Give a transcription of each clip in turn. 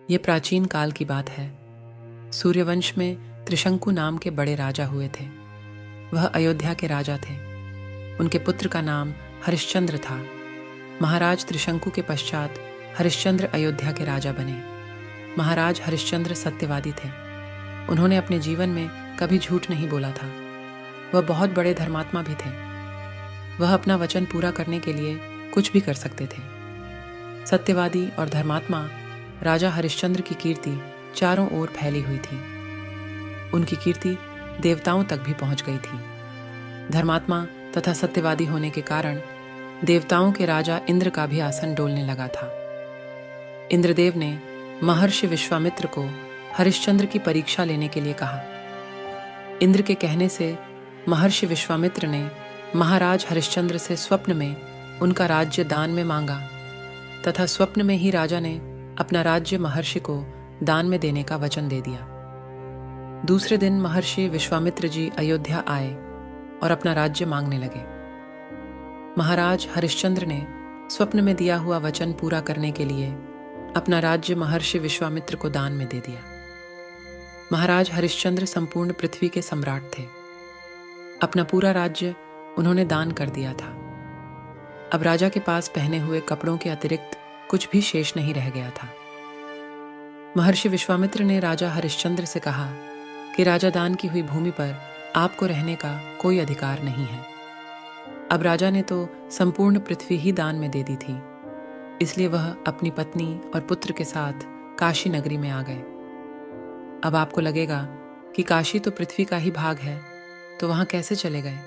ये प्राचीन काल की बात है। सूर्यवंश में त्रिशंकु नाम के बड़े राजा हुए थे। वह अयोध्या के राजा थे। उनके पुत्र का नाम हरिश्चंद्र था। महाराज त्रिशंकु के पश्चात हरिश्चंद्र अयोध्या के राजा बने। महाराज हरिश्चंद्र सत्यवादी थे। उन्होंने अपने जीवन में कभी झूठ नहीं बोला था। वह बहुत बड़े धर्मात्मा भी थे। वह अपना वचन पूरा करने के लिए कुछ भी कर सकते थे। सत्यवादी और धर्मात्मा राजा हरिश्चंद्र की कीर्ति चारों ओर फैली हुई थी। उनकी कीर्ति देवताओं तक भी पहुंच गई थी। धर्मात्मा तथा सत्यवादी होने के कारण देवताओं के राजा इंद्र का भी आसन डोलने लगा था। इंद्रदेव ने महर्षि विश्वामित्र को हरिश्चंद्र की परीक्षा लेने के लिए कहा। इंद्र के कहने से महर्षि विश्वामित्र ने महाराज हरिश्चंद्र से स्वप्न में उनका राज्य दान में मांगा तथा स्वप्न में ही राजा ने अपना राज्य महर्षि को दान में देने का वचन दे दिया। दूसरे दिन महर्षि विश्वामित्र जी अयोध्या आए और अपना राज्य मांगने लगे। महाराज हरिश्चंद्र ने स्वप्न में दिया हुआ वचन पूरा करने के लिए अपना राज्य महर्षि विश्वामित्र को दान में दे दिया। महाराज हरिश्चंद्र संपूर्ण पृथ्वी के सम्राट थे। अपना पूरा राज्य उन्होंने दान कर दिया था। अब राजा के पास पहने हुए कपड़ों के अतिरिक्त कुछ भी शेष नहीं रह गया था। महर्षि विश्वामित्र ने राजा हरिश्चंद्र से कहा कि राजा दान की हुई भूमि पर आपको रहने का कोई अधिकार नहीं है। अब राजा ने तो संपूर्ण पृथ्वी ही दान में दे दी थी, इसलिए वह अपनी पत्नी और पुत्र के साथ काशी नगरी में आ गए। अब आपको लगेगा कि काशी तो पृथ्वी का ही भाग है, तो वहां कैसे चले गए?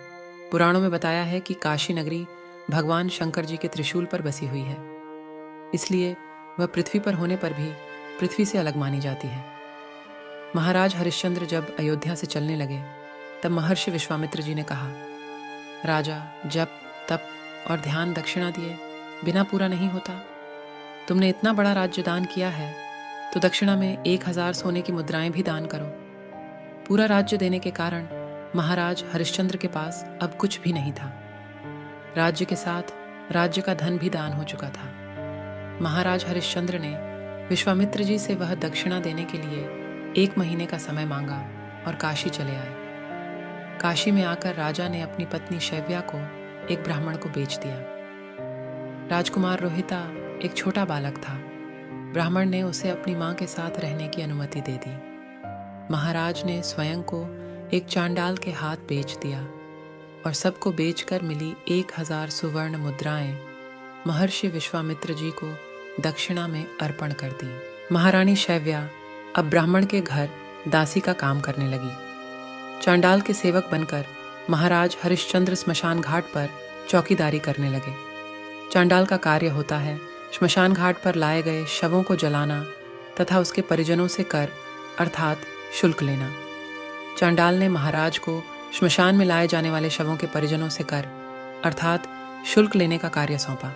पुराणों में बताया है कि काशी नगरी भगवान शंकर जी के त्रिशूल पर बसी हुई है, इसलिए वह पृथ्वी पर होने पर भी पृथ्वी से अलग मानी जाती है। महाराज हरिश्चंद्र जब अयोध्या से चलने लगे तब महर्षि विश्वामित्र जी ने कहा, राजा जप तप और ध्यान दक्षिणा दिए बिना पूरा नहीं होता। तुमने इतना बड़ा राज्य दान किया है तो दक्षिणा में 1000 सोने की मुद्राएं भी दान करो। पूरा राज्य देने के कारण महाराज हरिश्चंद्र के पास अब कुछ भी नहीं था। राज्य के साथ राज्य का धन भी दान हो चुका था। महाराज हरिश्चंद्र ने विश्वामित्र जी से वह दक्षिणा देने के लिए 1 महीने का समय मांगा और काशी चले आए। काशी में आकर राजा ने अपनी पत्नी शैव्या को एक ब्राह्मण को बेच दिया। राजकुमार रोहिता एक छोटा बालक था। ब्राह्मण ने उसे अपनी मां के साथ रहने की अनुमति दे दी। महाराज ने स्वयं को एक चांडाल के हाथ बेच दिया और सबको बेचकर मिली 1000 सुवर्ण मुद्राएं महर्षि विश्वामित्र जी को दक्षिणा में अर्पण कर दी। महारानी शैव्या अब ब्राह्मण के घर दासी का काम करने लगी। चांडाल के सेवक बनकर महाराज हरिश्चंद्र स्मशान घाट पर चौकीदारी करने लगे। चांडाल का कार्य होता है श्मशान घाट पर लाए गए शवों को जलाना तथा उसके परिजनों से कर अर्थात शुल्क लेना। चांडाल ने महाराज को श्मशान में लाए जाने वाले शवों के परिजनों से कर अर्थात शुल्क लेने का कार्य सौंपा।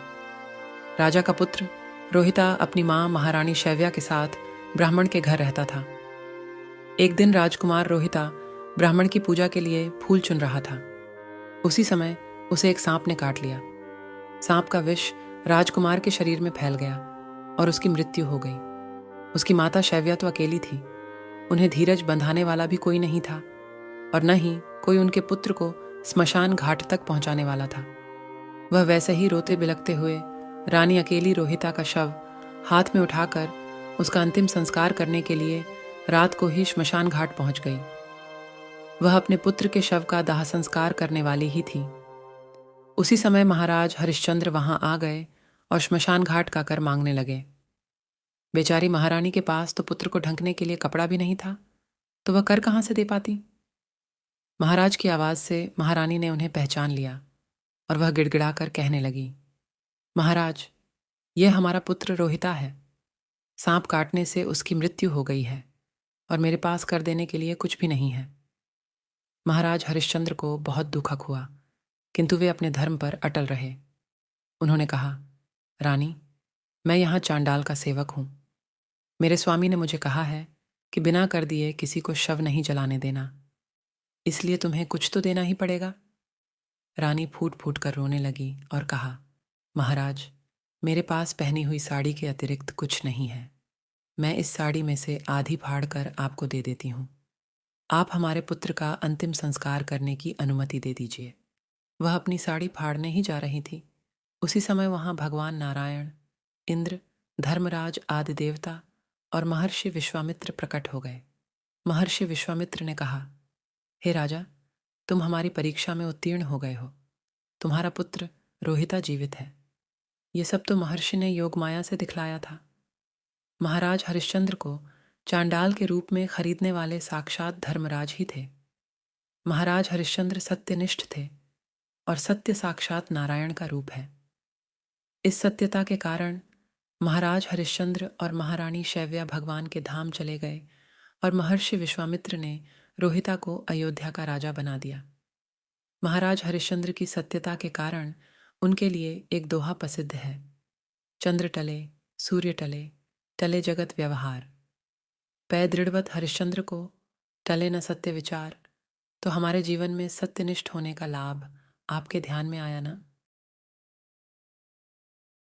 राजा का पुत्र रोहिता अपनी मां महारानी शैव्या के साथ ब्राह्मण के घर रहता था। एक दिन राजकुमार रोहिता ब्राह्मण की पूजा के लिए फूल चुन रहा था। उसी समय उसे एक सांप ने काट लिया। सांप का विष राजकुमार के शरीर में फैल गया और उसकी मृत्यु हो गई। उसकी माता शैव्या तो अकेली थी। उन्हें धीरज बंधाने वाला भी कोई नहीं था और न ही कोई उनके पुत्र को स्मशान घाट तक पहुंचाने वाला था। वह वैसे ही रोते बिलखते हुए रानी अकेली रोहिता का शव हाथ में उठाकर उसका अंतिम संस्कार करने के लिए रात को ही श्मशान घाट पहुंच गई। वह अपने पुत्र के शव का दाह संस्कार करने वाली ही थी। उसी समय महाराज हरिश्चंद्र वहां आ गए और श्मशान घाट का कर मांगने लगे। बेचारी महारानी के पास तो पुत्र को ढंकने के लिए कपड़ा भी नहीं था, तो वह कर कहां से दे पाती। महाराज की आवाज से महारानी ने उन्हें पहचान लिया और वह गिड़गिड़ाकर कहने लगी, महाराज, यह हमारा पुत्र रोहिता है। सांप काटने से उसकी मृत्यु हो गई है और मेरे पास कर देने के लिए कुछ भी नहीं है। महाराज हरिश्चंद्र को बहुत दुखक हुआ, किंतु वे अपने धर्म पर अटल रहे। उन्होंने कहा, रानी, मैं यहाँ चांडाल का सेवक हूँ। मेरे स्वामी ने मुझे कहा है कि बिना कर दिए किसी को शव नहीं जलाने देना, इसलिए तुम्हें कुछ तो देना ही पड़ेगा। रानी फूट फूट कर रोने लगी और कहा, महाराज, मेरे पास पहनी हुई साड़ी के अतिरिक्त कुछ नहीं है। मैं इस साड़ी में से आधी फाड़ कर आपको दे देती हूँ। आप हमारे पुत्र का अंतिम संस्कार करने की अनुमति दे दीजिए। वह अपनी साड़ी फाड़ने ही जा रही थी। उसी समय वहां भगवान नारायण, इंद्र, धर्मराज आदि देवता और महर्षि विश्वामित्र प्रकट हो गए। महर्षि विश्वामित्र ने कहा, हे राजा, तुम हमारी परीक्षा में उत्तीर्ण हो गए हो। तुम्हारा पुत्र रोहिता जीवित है। ये सब तो महर्षि ने योग माया से दिखलाया था। महाराज हरिश्चंद्र को चांडाल के रूप में खरीदने वाले साक्षात धर्मराज ही थे। महाराज हरिश्चंद्र सत्यनिष्ठ थे और सत्य साक्षात नारायण का रूप है। इस सत्यता के कारण महाराज हरिश्चंद्र और महारानी शैव्या भगवान के धाम चले गए और महर्षि विश्वामित्र ने रोहिता को अयोध्या का राजा बना दिया। महाराज हरिश्चंद्र की सत्यता के कारण उनके लिए एक दोहा प्रसिद्ध है, चंद्र टले सूर्य टले, टले जगत व्यवहार। पै दृढ़वत हरिश्चंद्र को टले न सत्य विचार। तो हमारे जीवन में सत्यनिष्ठ होने का लाभ आपके ध्यान में आया ना?